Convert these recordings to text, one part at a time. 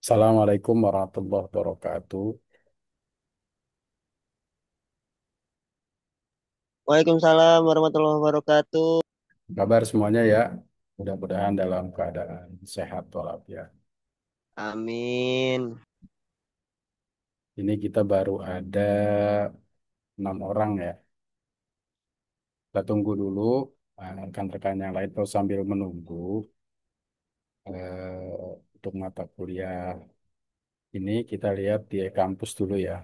Assalamualaikum warahmatullahi wabarakatuh. Waalaikumsalam warahmatullahi wabarakatuh. Kabar semuanya ya. Mudah-mudahan dalam keadaan sehat walafiat. Amin. Ini kita baru ada 6 orang ya. Kita tunggu dulu rekan-rekan yang lain terus sambil menunggu untuk mata kuliah ini kita lihat di kampus dulu ya.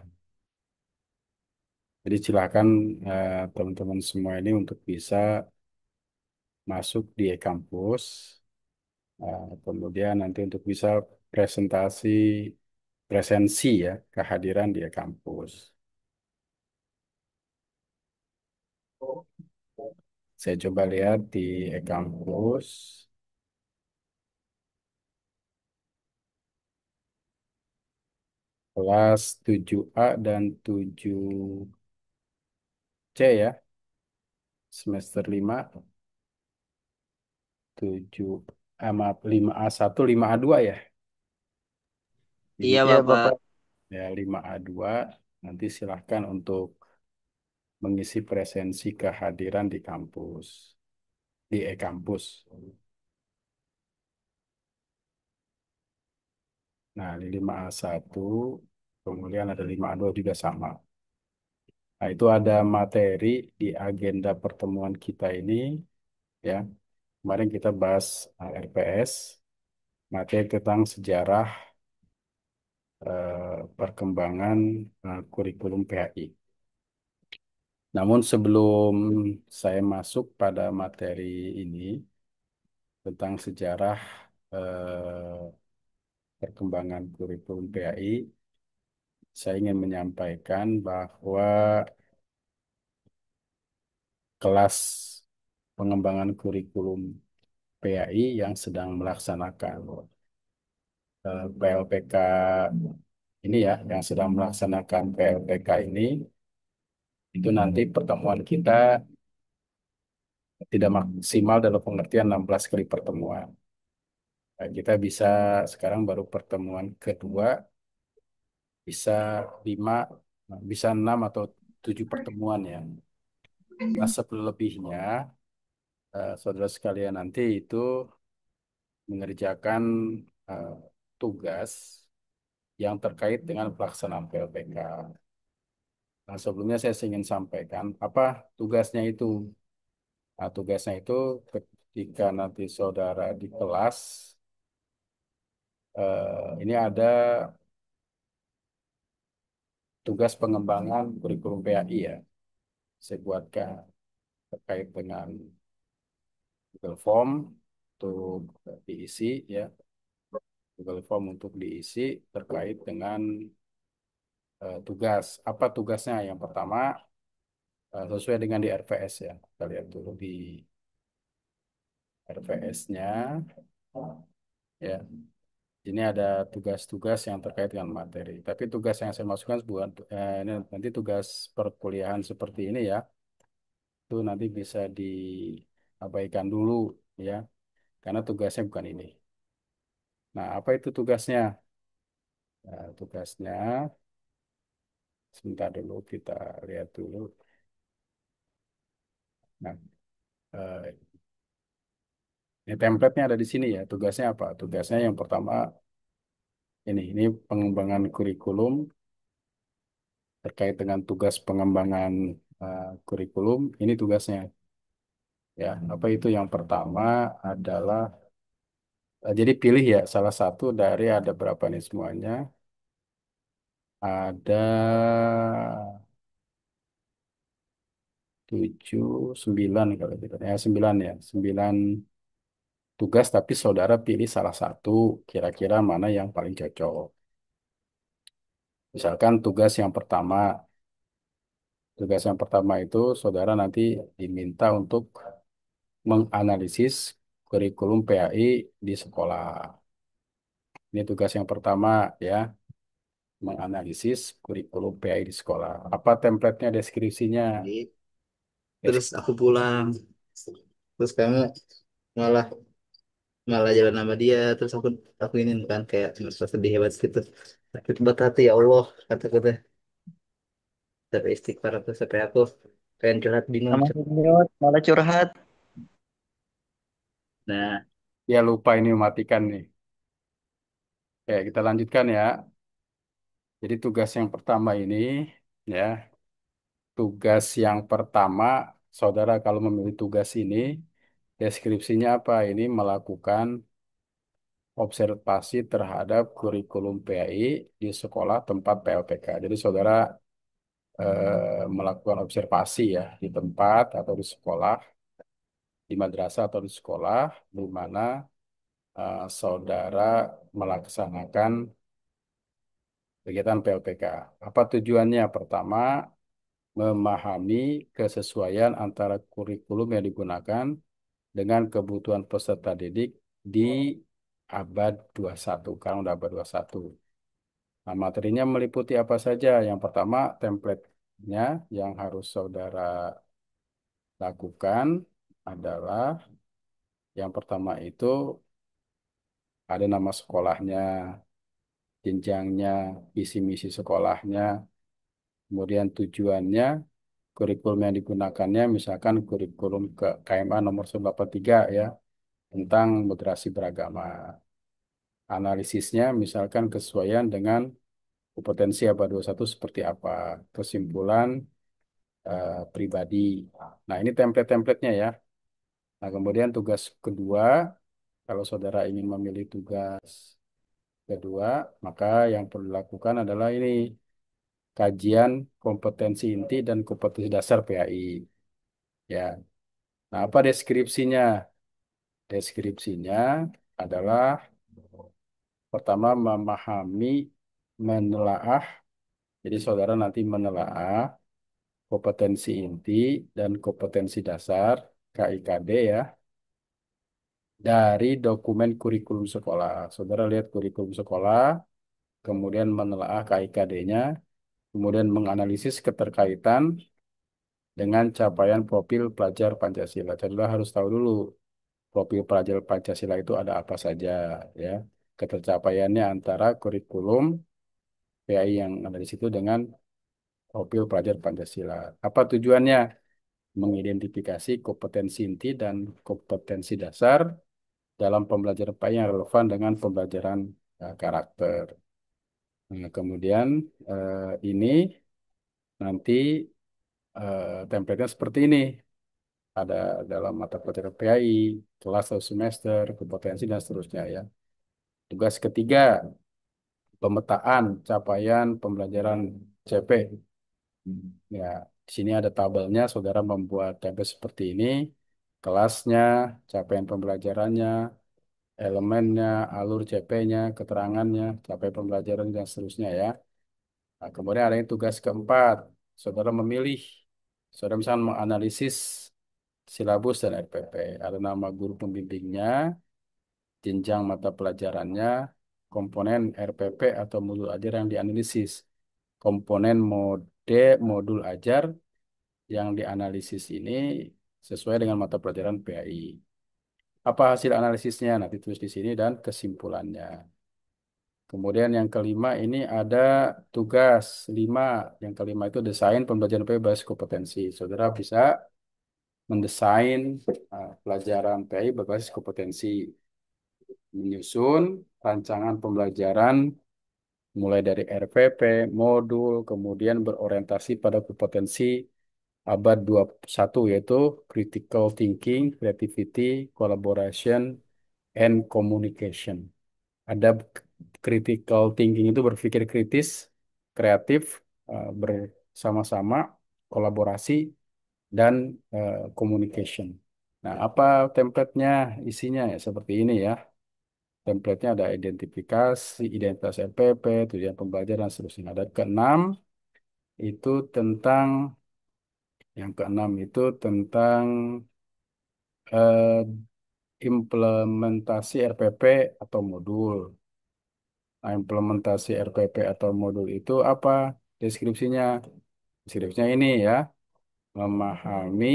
Jadi silakan teman-teman semua ini untuk bisa masuk di kampus. Kemudian nanti untuk bisa presentasi presensi ya kehadiran di kampus. Saya coba lihat di kampus kelas 7A dan 7C ya, semester 5 maaf 5A1 5A2 ya. Iya, Iya Bapak. Bapak. Ya 5A2 nanti silahkan untuk mengisi presensi kehadiran di kampus, di kampus. Nah, di 5A1 kemudian ada 5A2 juga sama. Nah, itu ada materi di agenda pertemuan kita ini ya. Kemarin kita bahas RPS, materi tentang sejarah perkembangan kurikulum PHI. Namun sebelum saya masuk pada materi ini tentang sejarah perkembangan kurikulum PHI, saya ingin menyampaikan bahwa kelas pengembangan kurikulum PAI yang sedang melaksanakan PLPK ini ya, yang sedang melaksanakan PLPK ini, itu nanti pertemuan kita tidak maksimal dalam pengertian 16 kali pertemuan. Nah, kita bisa sekarang baru pertemuan kedua, bisa 5, bisa 6 atau 7 pertemuan ya. Nah, selebihnya, saudara sekalian nanti itu mengerjakan eh, tugas yang terkait dengan pelaksanaan PLPK. Nah, sebelumnya saya ingin sampaikan apa tugasnya itu. Nah, tugasnya itu ketika nanti saudara di kelas, ini ada tugas pengembangan kurikulum PAI ya. Saya buatkan terkait dengan Google Form untuk diisi ya. Google Form untuk diisi terkait dengan tugas. Apa tugasnya? Yang pertama, sesuai dengan di RPS ya. Kita lihat dulu di RPS-nya ya. Ini ada tugas-tugas yang terkait dengan materi. Tapi tugas yang saya masukkan bukan ini nanti tugas perkuliahan seperti ini ya. Itu nanti bisa diabaikan dulu ya, karena tugasnya bukan ini. Nah, apa itu tugasnya? Nah, tugasnya sebentar dulu kita lihat dulu. Nah, eh, ini template-nya ada di sini ya. Tugasnya apa? Tugasnya yang pertama ini pengembangan kurikulum terkait dengan tugas pengembangan kurikulum. Ini tugasnya. Ya, apa itu yang pertama adalah jadi pilih ya salah satu dari ada berapa nih semuanya. Ada 7, 9 kalau tidak. Ya, 9 ya. 9 tugas tapi saudara pilih salah satu kira-kira mana yang paling cocok. Misalkan tugas yang pertama itu saudara nanti diminta untuk menganalisis kurikulum PAI di sekolah. Ini tugas yang pertama ya. Menganalisis kurikulum PAI di sekolah. Apa template-nya, deskripsinya? Terus aku pulang. Terus kamu malah. malah jalan sama dia. Terus aku ini kan kayak merasa sedih hebat gitu. Sakit banget hati ya Allah kataku teh. Sampai istighfar tuh sampai aku pengen curhat bingung. Sama Senior, malah curhat. Nah, Dia lupa ini mematikan nih. Oke, kita lanjutkan ya. Jadi tugas yang pertama ini, ya, tugas yang pertama, saudara kalau memilih tugas ini, deskripsinya apa? Ini melakukan observasi terhadap kurikulum PAI di sekolah tempat PLTK. Jadi saudara melakukan observasi ya di tempat atau di sekolah, di madrasah atau di sekolah, di mana saudara melaksanakan kegiatan PLTK. Apa tujuannya? Pertama, memahami kesesuaian antara kurikulum yang digunakan dengan kebutuhan peserta didik di abad 21. Sekarang udah abad 21. Nah, materinya meliputi apa saja? Yang pertama, template-nya yang harus saudara lakukan adalah yang pertama itu ada nama sekolahnya, jenjangnya, visi misi sekolahnya, kemudian tujuannya, kurikulum yang digunakannya, misalkan kurikulum ke KMA nomor 183 ya, tentang moderasi beragama. Analisisnya, misalkan kesesuaian dengan kompetensi abad 21 seperti apa, kesimpulan pribadi. Nah, ini template-templatenya ya. Nah, kemudian tugas kedua, kalau saudara ingin memilih tugas kedua, maka yang perlu dilakukan adalah ini, kajian kompetensi inti dan kompetensi dasar PAI. Ya, nah apa deskripsinya? Deskripsinya adalah pertama memahami, menelaah. Jadi saudara nanti menelaah kompetensi inti dan kompetensi dasar KIKD ya dari dokumen kurikulum sekolah. Saudara lihat kurikulum sekolah, kemudian menelaah KIKD-nya, kemudian menganalisis keterkaitan dengan capaian profil pelajar Pancasila. Jadi harus tahu dulu profil pelajar Pancasila itu ada apa saja ya. Ketercapaiannya antara kurikulum PAI yang ada di situ dengan profil pelajar Pancasila. Apa tujuannya? Mengidentifikasi kompetensi inti dan kompetensi dasar dalam pembelajaran PAI yang relevan dengan pembelajaran karakter. Nah, kemudian ini nanti template-nya seperti ini. Ada dalam mata pelajaran PAI, kelas atau semester, kompetensi, dan seterusnya ya. Tugas ketiga, pemetaan capaian pembelajaran CP. Ya, di sini ada tabelnya, saudara membuat tabel seperti ini, kelasnya, capaian pembelajarannya, elemennya, alur CP-nya, keterangannya, capaian pembelajaran, dan seterusnya ya. Nah, kemudian ada yang tugas keempat, saudara memilih, saudara misalnya menganalisis silabus dan RPP. Ada nama guru pembimbingnya, jenjang mata pelajarannya, komponen RPP atau modul ajar yang dianalisis, komponen modul ajar yang dianalisis ini sesuai dengan mata pelajaran PAI. Apa hasil analisisnya? Nanti tulis di sini dan kesimpulannya. Kemudian yang kelima ini ada tugas lima. Yang kelima itu desain pembelajaran PAI berbasis kompetensi. Saudara bisa mendesain pelajaran PAI berbasis kompetensi, menyusun rancangan pembelajaran mulai dari RPP, modul, kemudian berorientasi pada kompetensi abad 21 yaitu critical thinking, creativity, collaboration, and communication. Ada critical thinking itu berpikir kritis, kreatif, bersama-sama, kolaborasi, dan communication. Nah, apa template-nya, isinya ya seperti ini ya. Template-nya ada identifikasi, identitas LPP, tujuan pembelajaran, dan seterusnya. Ada keenam, itu tentang, yang keenam itu tentang eh, implementasi RPP atau modul. Nah, implementasi RPP atau modul itu apa? Deskripsinya. Deskripsinya ini ya, memahami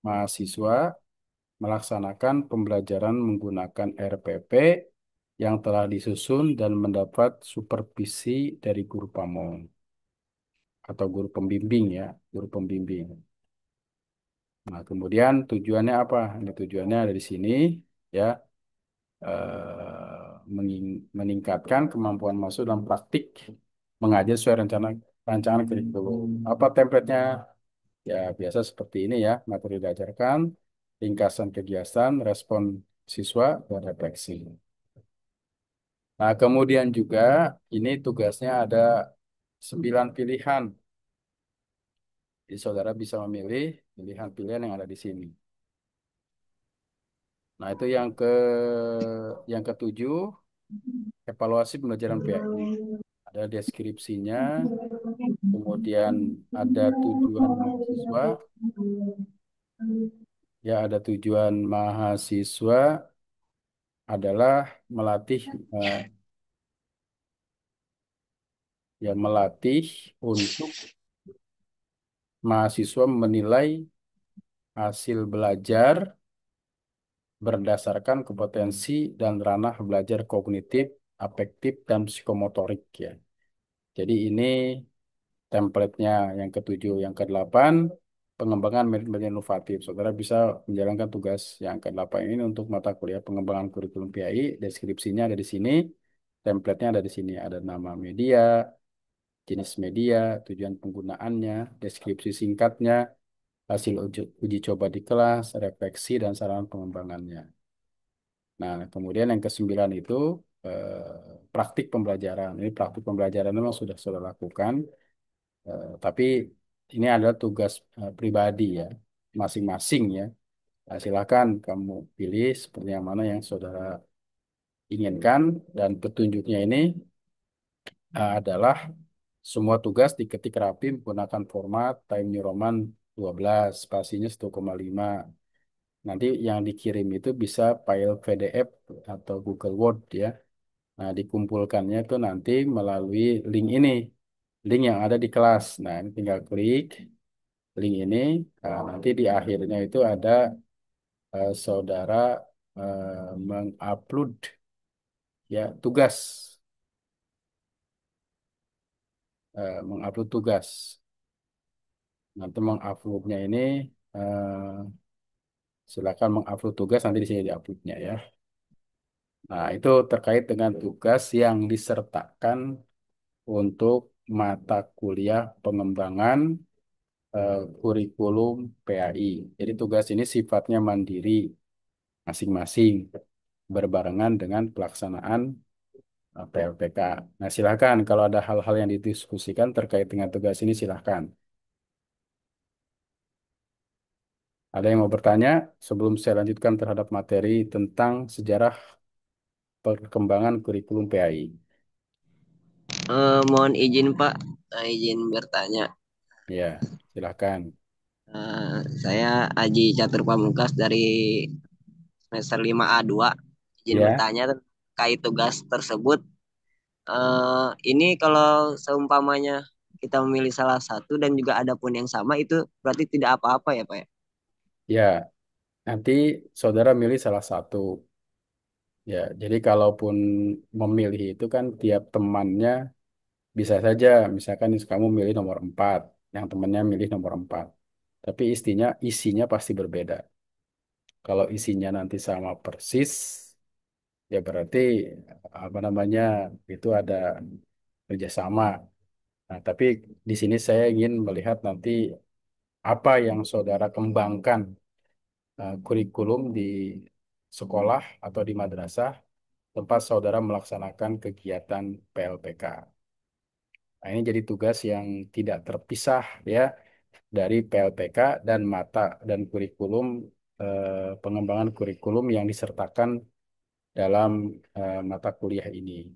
mahasiswa melaksanakan pembelajaran menggunakan RPP yang telah disusun dan mendapat supervisi dari guru pamong atau guru pembimbing ya, guru pembimbing. Nah, kemudian tujuannya apa? Ini tujuannya ada di sini ya, meningkatkan kemampuan masuk dalam praktik mengajar sesuai rancangan kurikulum. Apa template-nya? Ya, biasa seperti ini ya, materi diajarkan, ringkasan kegiatan, respon siswa, dan refleksi. Nah, kemudian juga ini tugasnya ada 9 pilihan. Jadi saudara bisa memilih pilihan-pilihan yang ada di sini. Nah, itu yang ketujuh, evaluasi pembelajaran PAI. Ada deskripsinya, kemudian ada tujuan mahasiswa, ya ada tujuan mahasiswa adalah melatih eh, melatih untuk mahasiswa menilai hasil belajar berdasarkan kompetensi dan ranah belajar kognitif, afektif, dan psikomotorik ya. Jadi ini template-nya yang ketujuh, yang kedelapan, pengembangan manajemen inovatif. Saudara bisa menjalankan tugas yang kedelapan ini untuk mata kuliah pengembangan kurikulum PAI. Deskripsinya ada di sini, template-nya ada di sini. Ada nama media, jenis media, tujuan penggunaannya, deskripsi singkatnya, hasil uji coba di kelas, refleksi, dan saran pengembangannya. Nah, kemudian yang kesembilan itu praktik pembelajaran. Ini praktik pembelajaran memang sudah lakukan, tapi ini adalah tugas pribadi ya, masing-masing ya. Nah, silakan kamu pilih seperti yang mana yang saudara inginkan dan petunjuknya ini adalah semua tugas diketik rapi menggunakan format Time New Roman 12, spasinya 1,5. Nanti yang dikirim itu bisa file PDF atau Google Word ya. Nah, dikumpulkannya itu nanti melalui link ini, link yang ada di kelas. Nah, ini tinggal klik link ini. Nah, nanti di akhirnya itu ada saudara mengupload ya tugas, mengupload tugas. Nanti menguploadnya ini silakan mengupload tugas nanti di sini diuploadnya ya. Nah, itu terkait dengan tugas yang disertakan untuk mata kuliah pengembangan kurikulum PAI. Jadi tugas ini sifatnya mandiri masing-masing berbarengan dengan pelaksanaan PLPK. Nah, silakan kalau ada hal-hal yang didiskusikan terkait dengan tugas ini silakan. Ada yang mau bertanya sebelum saya lanjutkan terhadap materi tentang sejarah perkembangan kurikulum PAI? Mohon izin Pak, izin bertanya. Ya, silakan. Saya Aji Catur Pamungkas dari semester 5A2. Izin Ya, bertanya terkait tugas tersebut. Ini kalau seumpamanya kita memilih salah satu dan juga ada pun yang sama itu berarti tidak apa-apa ya Pak ya? ya. Nanti saudara milih salah satu. Ya, jadi kalaupun memilih itu kan tiap temannya bisa saja, misalkan kamu milih nomor 4, yang temannya milih nomor 4. Tapi isinya pasti berbeda. Kalau isinya nanti sama persis, ya berarti apa namanya itu ada kerjasama. Nah, tapi di sini saya ingin melihat nanti apa yang saudara kembangkan kurikulum di sekolah atau di madrasah tempat saudara melaksanakan kegiatan PLPK. Nah, ini jadi tugas yang tidak terpisah ya dari PLPK dan dan kurikulum pengembangan kurikulum yang disertakan dalam mata kuliah ini.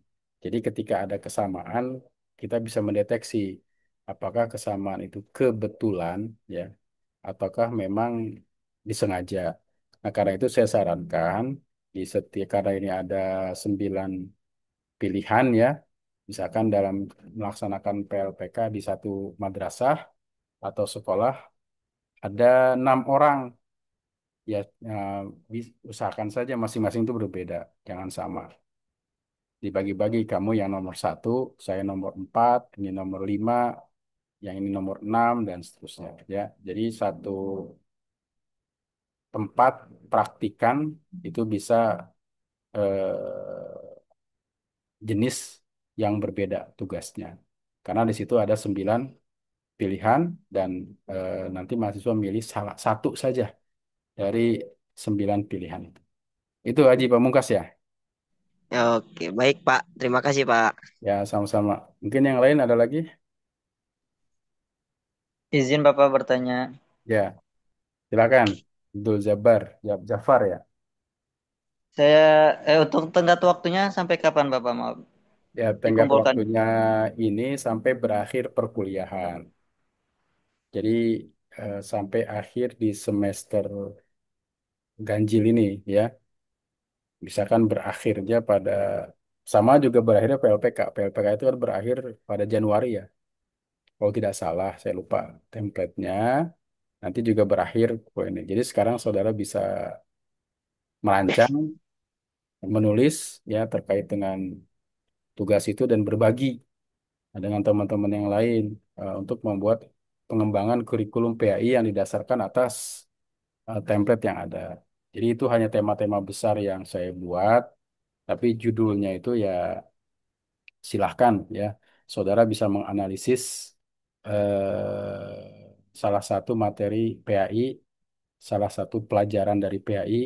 Jadi ketika ada kesamaan, kita bisa mendeteksi apakah kesamaan itu kebetulan ya ataukah memang disengaja. Nah, karena itu saya sarankan di setiap karena ini ada 9 pilihan ya, misalkan dalam melaksanakan PLPK di satu madrasah atau sekolah ada 6 orang ya, usahakan saja masing-masing itu berbeda, jangan sama. Dibagi-bagi, kamu yang nomor satu, saya nomor empat, ini nomor lima, yang ini nomor enam, dan seterusnya. Ya, jadi satu tempat praktikan itu bisa jenis yang berbeda tugasnya. Karena di situ ada 9 pilihan dan nanti mahasiswa milih salah satu saja dari 9 pilihan itu. Itu Haji Pamungkas ya. Oke, baik Pak. Terima kasih Pak. Ya, sama-sama. Mungkin yang lain ada lagi? Izin Bapak bertanya. Ya, silakan. Abdul Jabbar, Jafar ya. Saya untuk tenggat waktunya sampai kapan Bapak mau Ya, tenggat dikumpulkan? waktunya ini sampai berakhir perkuliahan. Jadi sampai akhir di semester ganjil ini ya. Misalkan berakhirnya pada sama juga berakhirnya PLPK. PLPK itu kan berakhir pada Januari ya. Kalau tidak salah, saya lupa template-nya. Nanti juga berakhir pokoknya ini. Jadi sekarang saudara bisa merancang, menulis ya terkait dengan tugas itu dan berbagi dengan teman-teman yang lain untuk membuat pengembangan kurikulum PAI yang didasarkan atas template yang ada. Jadi itu hanya tema-tema besar yang saya buat, tapi judulnya itu ya silahkan ya, saudara bisa menganalisis salah satu materi PAI, salah satu pelajaran dari PAI,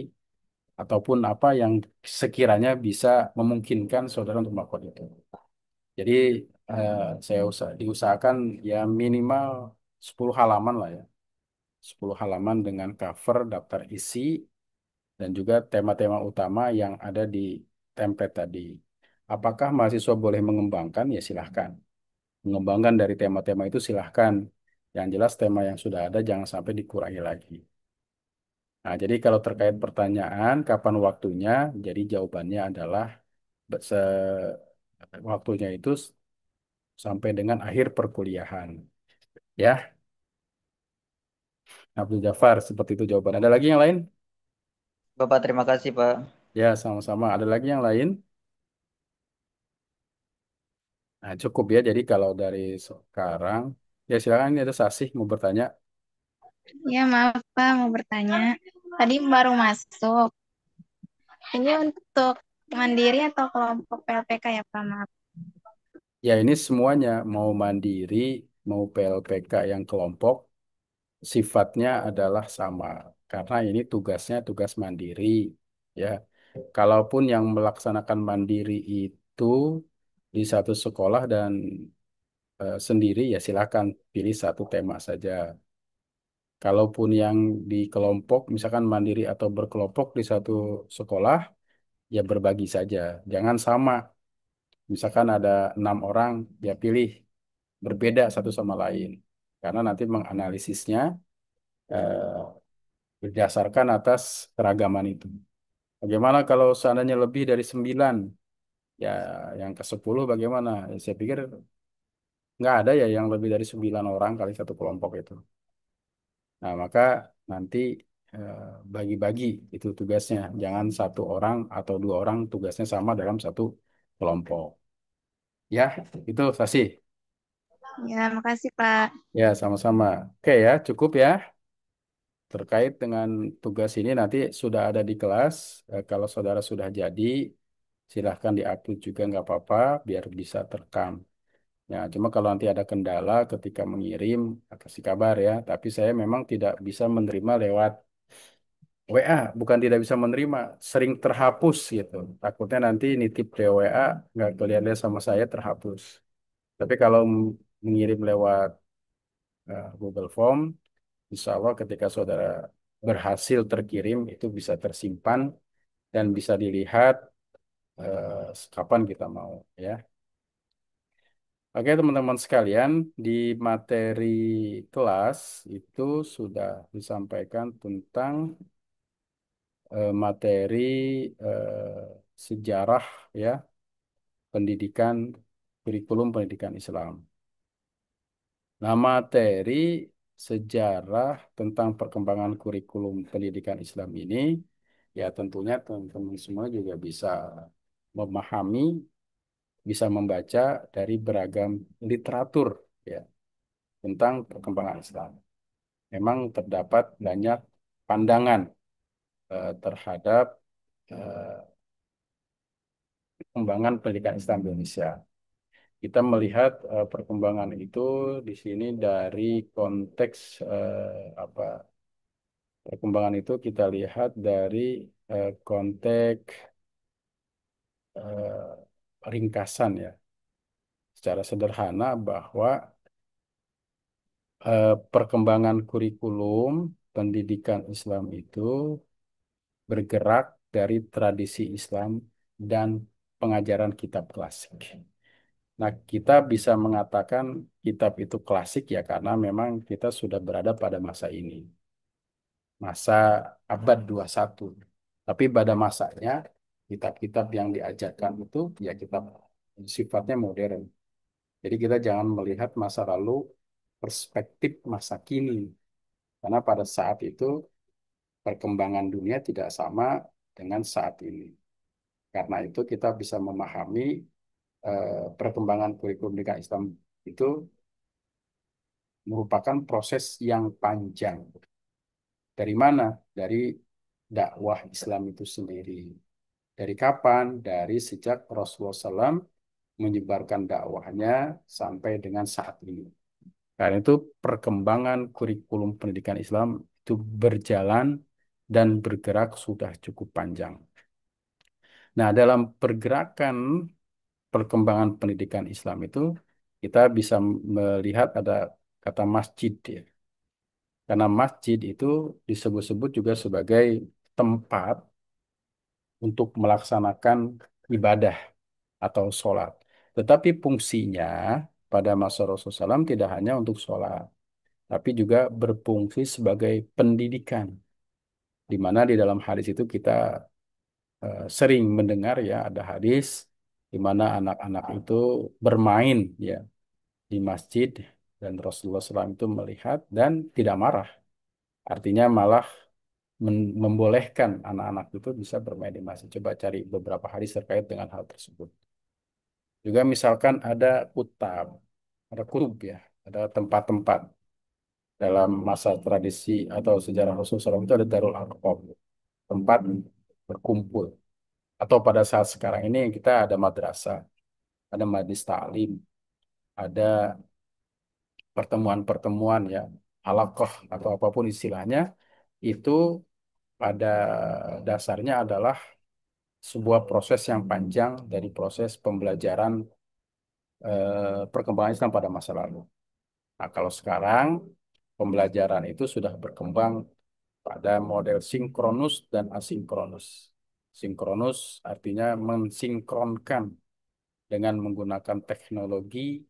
ataupun apa yang sekiranya bisa memungkinkan saudara untuk melakukan itu. Jadi diusahakan ya minimal 10 halaman lah ya. 10 halaman dengan cover, daftar isi, dan juga tema-tema utama yang ada di template tadi. Apakah mahasiswa boleh mengembangkan? Ya silahkan. Mengembangkan dari tema-tema itu silahkan. Yang jelas tema yang sudah ada jangan sampai dikurangi lagi. Nah, jadi kalau terkait pertanyaan kapan waktunya, jadi jawabannya adalah waktunya itu sampai dengan akhir perkuliahan. Ya, Abdul Jafar, seperti itu jawaban. Ada lagi yang lain? Bapak terima kasih Pak. Ya, sama-sama. Ada lagi yang lain? Nah, cukup ya. Jadi kalau dari sekarang, ya silakan ini ada Sasih mau bertanya. Ya, maaf Pak, mau bertanya. Tadi baru masuk. Ini untuk mandiri atau kelompok PLPK ya Pak? Maaf. Ya, ini semuanya mau mandiri, mau PLPK yang kelompok, sifatnya adalah sama. Karena ini tugasnya tugas mandiri. Ya, kalaupun yang melaksanakan mandiri itu di satu sekolah dan sendiri, ya silakan pilih satu tema saja. Kalaupun yang di kelompok, misalkan mandiri atau berkelompok di satu sekolah, ya berbagi saja. Jangan sama. Misalkan ada 6 orang, ya pilih berbeda satu sama lain. Karena nanti menganalisisnya eh, berdasarkan atas keragaman itu. Bagaimana kalau seandainya lebih dari 9? Ya, yang ke-10 bagaimana? Ya, saya pikir nggak ada ya yang lebih dari 9 orang kali satu kelompok itu. Nah, maka nanti eh, bagi-bagi itu tugasnya. Jangan 1 orang atau 2 orang tugasnya sama dalam satu kelompok. Ya, itu Sasi. Ya, makasih Pak. Ya, sama-sama. Oke ya, cukup ya. Terkait dengan tugas ini nanti sudah ada di kelas. Kalau saudara sudah jadi, silahkan diupload juga nggak apa-apa, biar bisa terekam. Ya, cuma kalau nanti ada kendala ketika mengirim, kasih kabar ya. Tapi saya memang tidak bisa menerima lewat WA, bukan tidak bisa menerima, sering terhapus gitu. Takutnya nanti nitip ke WA, nggak kelihatan sama saya terhapus. Tapi kalau mengirim lewat Google Form, insya Allah ketika saudara berhasil terkirim, itu bisa tersimpan dan bisa dilihat kapan kita mau ya. Oke teman-teman sekalian, di materi kelas itu sudah disampaikan tentang materi sejarah ya pendidikan kurikulum pendidikan Islam. Nah, materi sejarah tentang perkembangan kurikulum pendidikan Islam ini, ya tentunya teman-teman semua juga bisa memahami, bisa membaca dari beragam literatur ya tentang perkembangan Islam. Memang terdapat banyak pandangan terhadap eh, perkembangan pendidikan Islam di Indonesia. Kita melihat perkembangan itu di sini dari konteks apa perkembangan itu kita lihat dari konteks ringkasan ya, secara sederhana bahwa perkembangan kurikulum pendidikan Islam itu bergerak dari tradisi Islam dan pengajaran kitab klasik. Nah, kita bisa mengatakan kitab itu klasik ya karena memang kita sudah berada pada masa ini, masa abad 21. Tapi pada masanya, kitab-kitab yang diajarkan itu ya kitab sifatnya modern. Jadi kita jangan melihat masa lalu perspektif masa kini. Karena pada saat itu perkembangan dunia tidak sama dengan saat ini. Karena itu kita bisa memahami perkembangan kurikulum pendidikan Islam itu merupakan proses yang panjang. Dari mana? Dari dakwah Islam itu sendiri. Dari kapan? Dari sejak Rasulullah SAW menyebarkan dakwahnya sampai dengan saat ini. Karena itu perkembangan kurikulum pendidikan Islam itu berjalan dan bergerak sudah cukup panjang. Nah, dalam pergerakan perkembangan pendidikan Islam itu kita bisa melihat ada kata masjid ya. Karena masjid itu disebut-sebut juga sebagai tempat untuk melaksanakan ibadah atau sholat. Tetapi fungsinya pada masa Rasulullah SAW tidak hanya untuk sholat, tapi juga berfungsi sebagai pendidikan. Di mana di dalam hadis itu kita sering mendengar ya ada hadis di mana anak-anak itu bermain ya di masjid dan Rasulullah SAW itu melihat dan tidak marah. Artinya malah membolehkan anak-anak itu bisa bermain di masjid. Coba cari beberapa hadis terkait dengan hal tersebut. Juga misalkan ada kutab, ada kutub ya, ada tempat-tempat dalam masa tradisi atau sejarah Rasulullah SAW itu ada Darul Arqam, tempat berkumpul. Atau pada saat sekarang ini kita ada madrasah, ada majlis taklim, ada pertemuan-pertemuan ya, halaqah atau apapun istilahnya, itu pada dasarnya adalah sebuah proses yang panjang dari proses pembelajaran perkembangan Islam pada masa lalu. Nah, kalau sekarang pembelajaran itu sudah berkembang pada model sinkronus dan asinkronus. Sinkronus artinya mensinkronkan dengan menggunakan teknologi,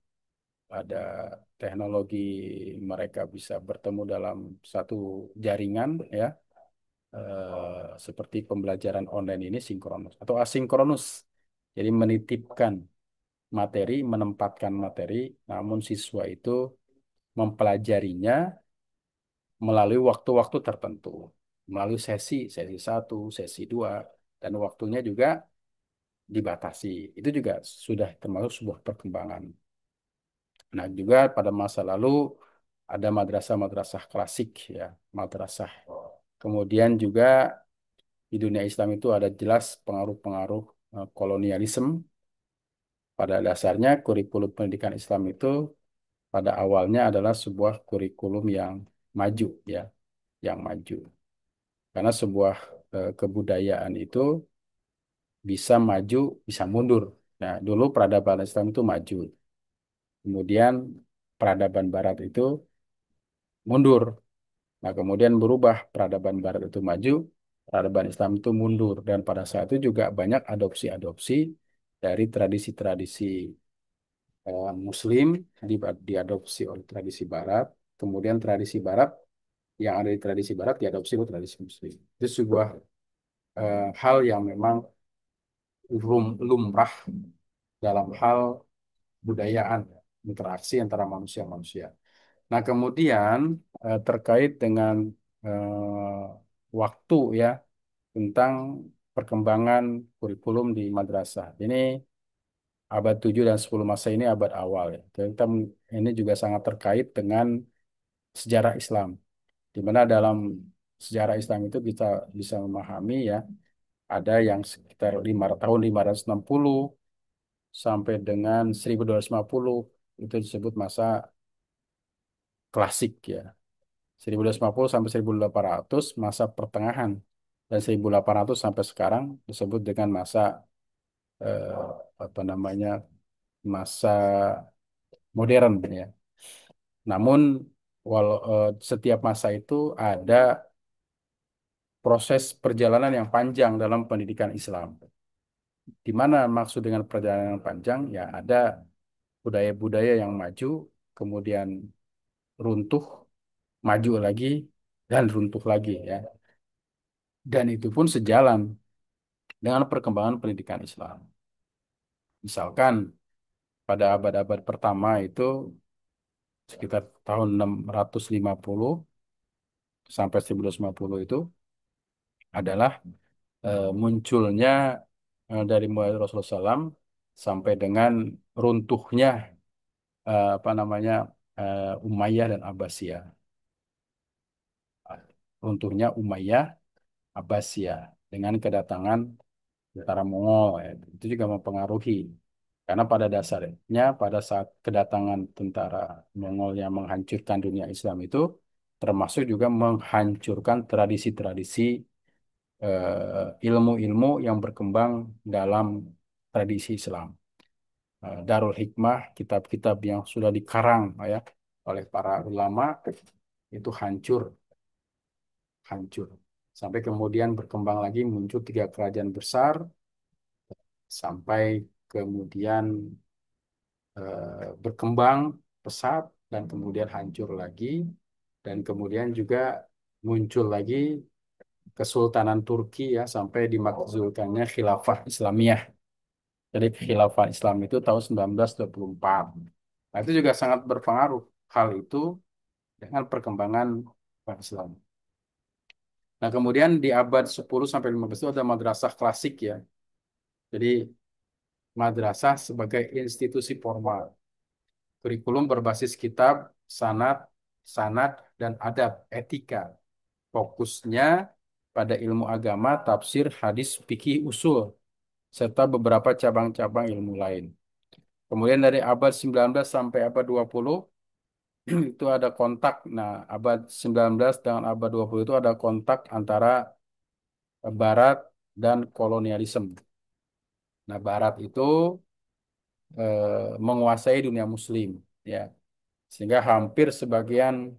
ada teknologi mereka bisa bertemu dalam satu jaringan ya, seperti pembelajaran online ini sinkronus atau asinkronus. Jadi menitipkan materi, menempatkan materi, namun siswa itu mempelajarinya melalui waktu-waktu tertentu, melalui sesi, sesi satu, sesi dua, dan waktunya juga dibatasi. Itu juga sudah termasuk sebuah perkembangan. Nah, juga pada masa lalu ada madrasah-madrasah klasik ya, madrasah. Kemudian juga di dunia Islam itu ada jelas pengaruh-pengaruh kolonialisme. Pada dasarnya kurikulum pendidikan Islam itu pada awalnya adalah sebuah kurikulum yang maju ya, yang maju. Karena sebuah kebudayaan itu bisa maju, bisa mundur. Nah, dulu peradaban Islam itu maju. Kemudian peradaban Barat itu mundur. Nah, kemudian berubah peradaban Barat itu maju, peradaban Islam itu mundur. Dan pada saat itu juga banyak adopsi-adopsi dari tradisi-tradisi Muslim diadopsi oleh tradisi Barat. Kemudian tradisi Barat yang ada di tradisi Barat diadopsi oleh tradisi Muslim. Itu sebuah hal yang memang lumrah dalam hal budayaan, interaksi antara manusia-manusia. Nah, kemudian terkait dengan waktu ya tentang perkembangan kurikulum di madrasah. Ini abad 7 dan 10 masa ini abad awal ya. Ini juga sangat terkait dengan sejarah Islam. Di mana dalam sejarah Islam itu kita bisa memahami ya, ada yang sekitar tahun 560 sampai dengan 1250 itu disebut masa klasik ya. 1250 sampai 1800 masa pertengahan, dan 1800 sampai sekarang disebut dengan masa eh, apa namanya, masa modern ya. Namun setiap masa itu ada proses perjalanan yang panjang dalam pendidikan Islam. Di mana maksud dengan perjalanan yang panjang? Ya ada budaya-budaya yang maju, kemudian runtuh, maju lagi, dan runtuh lagi ya. Dan itu pun sejalan dengan perkembangan pendidikan Islam. Misalkan pada abad-abad pertama itu sekitar tahun 650 sampai 1250 itu adalah munculnya dari mulai Rasulullah SAW sampai dengan runtuhnya apa namanya Umayyah dan Abbasiyah. Runtuhnya Umayyah, Abbasiyah dengan kedatangan tentara Mongol ya. Itu juga mempengaruhi. Karena pada dasarnya pada saat kedatangan tentara Mongol yang menghancurkan dunia Islam itu termasuk juga menghancurkan tradisi-tradisi ilmu-ilmu yang berkembang dalam tradisi Islam. Darul Hikmah, kitab-kitab yang sudah dikarang ya oleh para ulama itu hancur, hancur. Sampai kemudian berkembang lagi muncul tiga kerajaan besar sampai kemudian berkembang pesat dan kemudian hancur lagi, dan kemudian juga muncul lagi Kesultanan Turki ya sampai dimakzulkannya Khilafah Islamiyah. Jadi Khilafah Islam itu tahun 1924. Nah, itu juga sangat berpengaruh hal itu dengan perkembangan Islam. Nah, kemudian di abad 10 sampai 15 itu ada madrasah klasik ya. Jadi madrasah sebagai institusi formal. Kurikulum berbasis kitab, sanad, sanad dan adab, etika. Fokusnya pada ilmu agama, tafsir, hadis, fikih, usul, serta beberapa cabang-cabang ilmu lain. Kemudian dari abad 19 sampai abad 20 itu ada kontak. Nah, abad 19 dengan abad 20 itu ada kontak antara Barat dan kolonialisme. Nah, Barat itu menguasai dunia Muslim, ya, sehingga hampir sebagian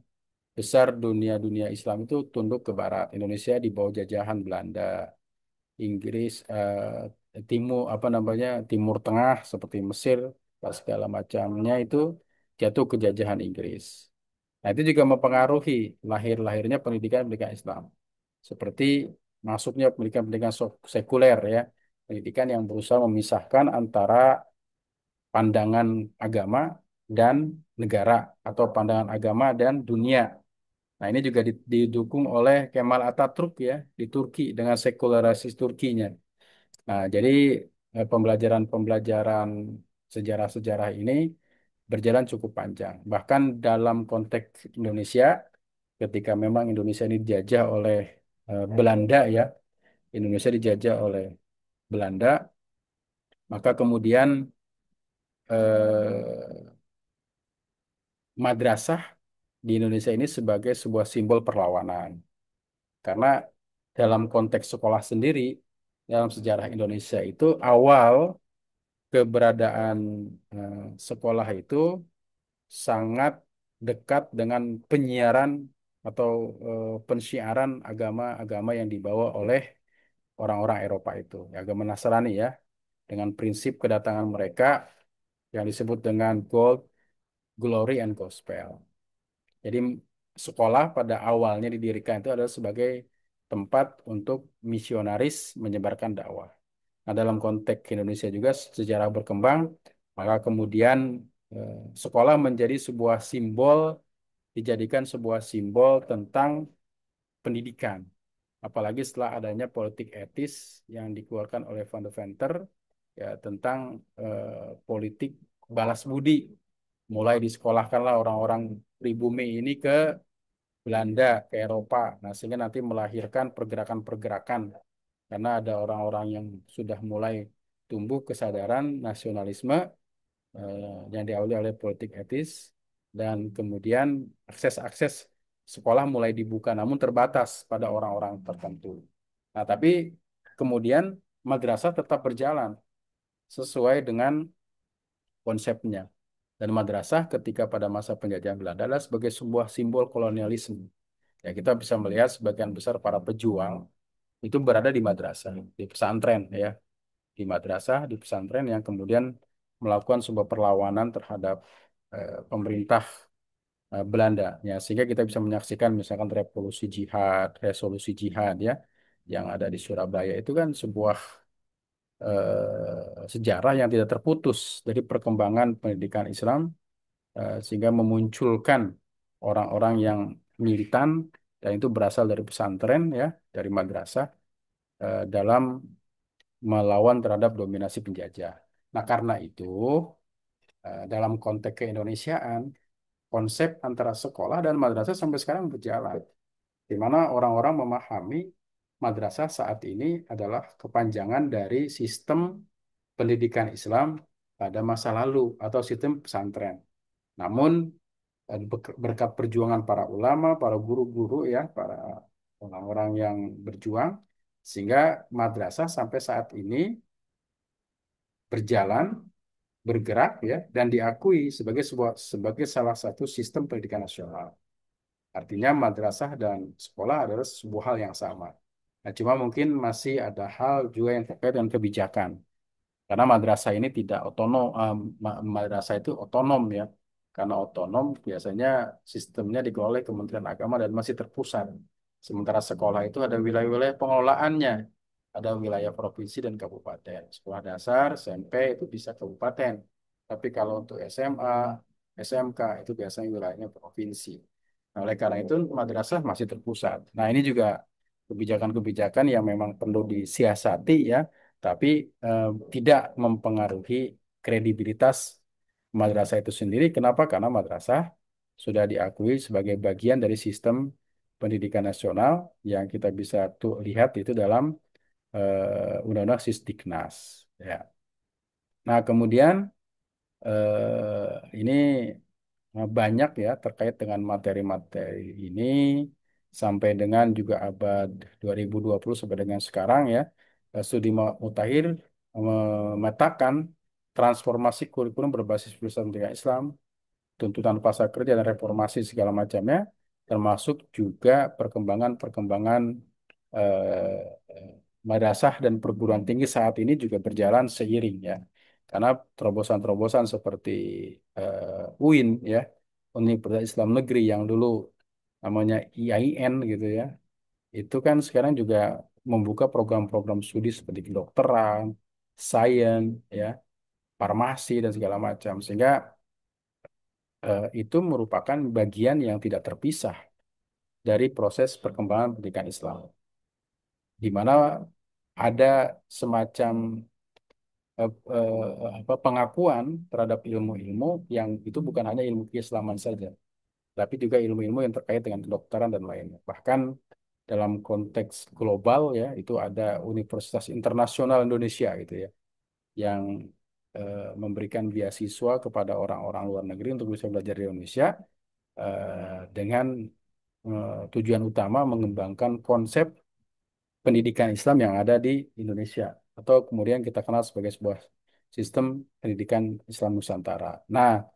besar dunia Islam itu tunduk ke Barat. Indonesia di bawah jajahan Belanda, Inggris, Timur apa namanya Timur Tengah seperti Mesir, dan segala macamnya itu jatuh ke jajahan Inggris. Nah, itu juga mempengaruhi lahirnya pendidikan Islam. Seperti masuknya pendidikan-pendidikan sekuler ya, pendidikan yang berusaha memisahkan antara pandangan agama dan negara atau pandangan agama dan dunia. Nah, ini juga didukung oleh Kemal Atatürk ya di Turki dengan sekularisasi Turkinya. Nah, jadi pembelajaran-pembelajaran sejarah-sejarah ini berjalan cukup panjang. Bahkan dalam konteks Indonesia, ketika memang Indonesia ini dijajah oleh Belanda ya, Indonesia dijajah oleh Belanda, maka kemudian eh, madrasah di Indonesia ini sebagai sebuah simbol perlawanan. Karena dalam konteks sekolah sendiri, dalam sejarah Indonesia itu awal keberadaan sekolah itu sangat dekat dengan penyiaran atau pensiaran agama-agama yang dibawa oleh orang-orang Eropa itu, ya, agama Nasrani ya, dengan prinsip kedatangan mereka yang disebut dengan gold, glory, and gospel. Jadi sekolah pada awalnya didirikan itu adalah sebagai tempat untuk misionaris menyebarkan dakwah. Nah, dalam konteks Indonesia juga sejarah berkembang, maka kemudian sekolah menjadi sebuah simbol dijadikan sebuah simbol tentang pendidikan. Apalagi setelah adanya politik etis yang dikeluarkan oleh Van de Venter ya tentang politik balas budi. Mulai disekolahkanlah orang-orang pribumi ini ke Belanda, ke Eropa. Nah, sehingga nanti melahirkan pergerakan-pergerakan karena ada orang-orang yang sudah mulai tumbuh kesadaran nasionalisme yang diawali oleh politik etis dan kemudian akses-akses sekolah mulai dibuka namun terbatas pada orang-orang tertentu. Nah, tapi kemudian madrasah tetap berjalan sesuai dengan konsepnya. Dan madrasah ketika pada masa penjajahan Belanda adalah sebagai sebuah simbol kolonialisme. Ya, kita bisa melihat sebagian besar para pejuang itu berada di madrasah, di pesantren ya, di madrasah, di pesantren yang kemudian melakukan sebuah perlawanan terhadap pemerintah Belanda ya, sehingga kita bisa menyaksikan misalkan revolusi jihad, resolusi jihad ya, yang ada di Surabaya itu kan sebuah sejarah yang tidak terputus dari perkembangan pendidikan Islam sehingga memunculkan orang-orang yang militan dan itu berasal dari pesantren ya, dari madrasah dalam melawan terhadap dominasi penjajah. Nah, karena itu dalam konteks keindonesiaan, konsep antara sekolah dan madrasah sampai sekarang berjalan, di mana orang-orang memahami madrasah saat ini adalah kepanjangan dari sistem pendidikan Islam pada masa lalu atau sistem pesantren. Namun berkat perjuangan para ulama, para guru-guru ya, para orang-orang yang berjuang, sehingga madrasah sampai saat ini berjalan, bergerak ya, dan diakui sebagai salah satu sistem pendidikan nasional. Artinya madrasah dan sekolah adalah sebuah hal yang sama. Nah, cuma mungkin masih ada hal juga yang terkait dengan kebijakan. Karena madrasah ini tidak otonom, madrasah itu otonom ya. Karena otonom biasanya sistemnya dikelola oleh Kementerian Agama dan masih terpusat. Sementara sekolah itu ada wilayah-wilayah pengelolaannya. Ada wilayah provinsi dan kabupaten. Sekolah dasar, SMP itu bisa kabupaten. Tapi kalau untuk SMA, SMK itu biasanya wilayahnya provinsi. Nah, oleh karena itu madrasah masih terpusat. Nah, ini juga kebijakan-kebijakan yang memang perlu disiasati ya, tapi eh, tidak mempengaruhi kredibilitas madrasah itu sendiri. Kenapa? Karena madrasah sudah diakui sebagai bagian dari sistem pendidikan nasional yang kita bisa tuh lihat itu dalam Undang-Undang Sisdiknas. Ya. Nah, kemudian ini banyak ya terkait dengan materi-materi ini sampai dengan juga abad 2020 sampai dengan sekarang ya. Studi Mutakhir memetakan transformasi kurikulum berbasis filsafat pendidikan Islam, tuntutan pasar kerja dan reformasi segala macamnya, termasuk juga perkembangan-perkembangan madrasah dan perguruan tinggi saat ini juga berjalan seiring ya. Karena terobosan-terobosan seperti UIN ya, Universitas Islam Negeri yang dulu namanya IAIN gitu ya, itu kan sekarang juga membuka program-program studi seperti kedokteran, sains ya, farmasi dan segala macam. Sehingga itu merupakan bagian yang tidak terpisah dari proses perkembangan pendidikan Islam, di mana ada semacam pengakuan terhadap ilmu-ilmu yang itu bukan hanya ilmu keislaman saja, tapi juga ilmu-ilmu yang terkait dengan kedokteran dan lainnya. Bahkan dalam konteks global ya, itu ada Universitas Internasional Indonesia gitu ya, yang memberikan beasiswa kepada orang-orang luar negeri untuk bisa belajar di Indonesia dengan tujuan utama mengembangkan konsep pendidikan Islam yang ada di Indonesia atau kemudian kita kenal sebagai sebuah sistem pendidikan Islam Nusantara. Nah,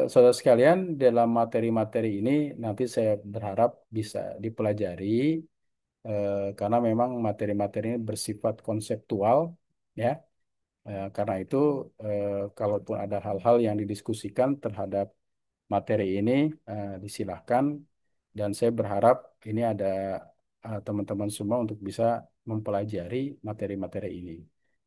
saudara sekalian, dalam materi-materi ini nanti saya berharap bisa dipelajari karena memang materi-materi ini bersifat konseptual ya. Karena itu kalaupun ada hal-hal yang didiskusikan terhadap materi ini disilahkan dan saya berharap ini ada teman-teman semua untuk bisa mempelajari materi-materi ini.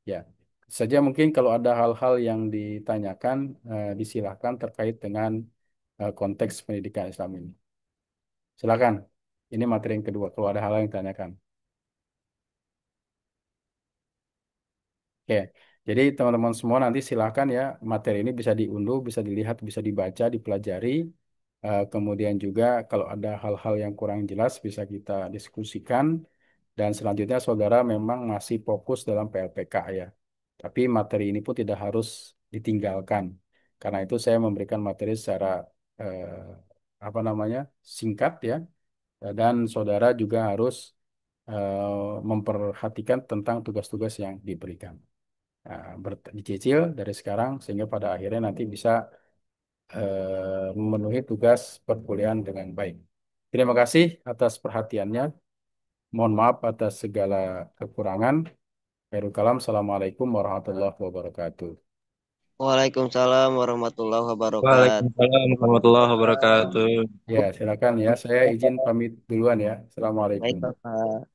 Ya, saja mungkin kalau ada hal-hal yang ditanyakan disilahkan terkait dengan konteks pendidikan Islam ini. Silakan. Ini materi yang kedua. Kalau ada hal yang ditanyakan. Oke, jadi teman-teman semua nanti silakan ya, materi ini bisa diunduh, bisa dilihat, bisa dibaca, dipelajari. Kemudian juga kalau ada hal-hal yang kurang jelas bisa kita diskusikan. Dan selanjutnya saudara memang masih fokus dalam PLPK ya. Tapi materi ini pun tidak harus ditinggalkan. Karena itu saya memberikan materi secara apa namanya singkat ya. Dan saudara juga harus memperhatikan tentang tugas-tugas yang diberikan. Dicicil dari sekarang sehingga pada akhirnya nanti bisa memenuhi tugas perkuliahan dengan baik. Terima kasih atas perhatiannya. Mohon maaf atas segala kekurangan. Khairul kalam. Assalamualaikum warahmatullahi wabarakatuh. Waalaikumsalam warahmatullahi wabarakatuh. Waalaikumsalam warahmatullahi wabarakatuh. Ya, silakan ya. Saya izin pamit duluan ya. Baik, Assalamualaikum. Bapak.